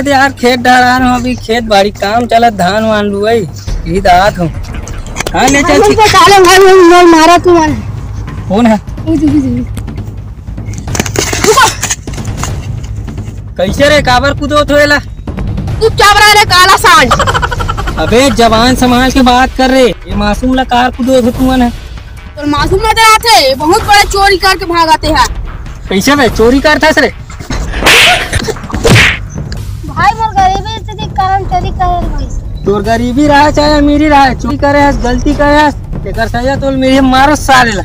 खेत यार, खेत डाला हूँ अभी, खेत बाड़ी काम चला, धान वान लुआई यही दात हूँ। हाँ ले चल भाई मारा तू मन कौन है? कैसे रे काबर कूदो थोएला? तू क्या बना रे काला सांड? अबे जवान समाज के बात कर रहे, ये मासूम ला कार कूदो थे तुमन है। तो मासूम नजर आते, बहुत बड़े चोरी करके भागाते हैं। कैसे बे चोरी करता रे? भाई मोर गरीबी स्थिति कारण चोरी करे भाई। तोर गरीबी रहा चाहे अमीरी रहा, चोरी करे है, गलती करे है, एकर सजा तो मेरे मारो साले ला।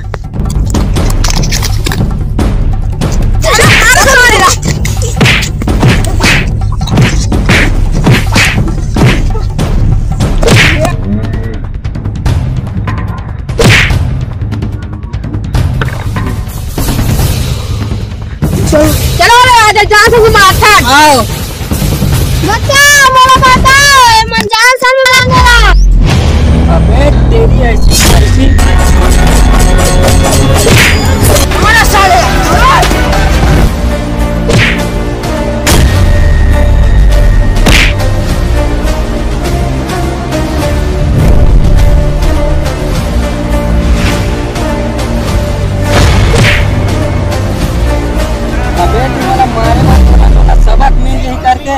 चलो रे आजा जान से माथा आओ बच्चा मोला बता मन जान से मांगेगा। अबे तेरी ऐसी हमारा साले सबक मिल नहीं करके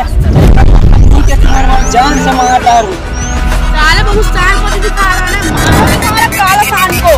जान से मार डालू। साले बहुत साल को दिखा रहा है मार तुम्हारे काला सांड को।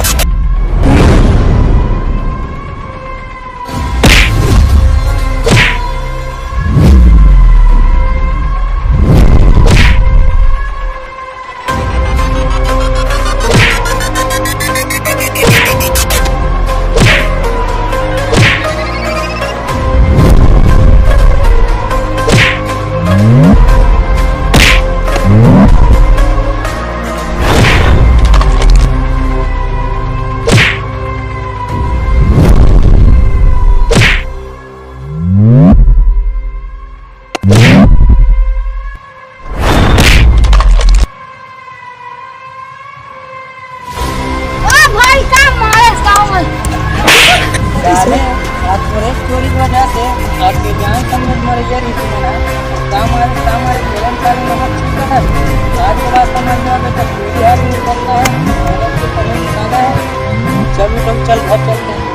चोरी की वजह से आपके जान समझ मर गया आज के बाद समझ में आता है। चल घर चलते हैं।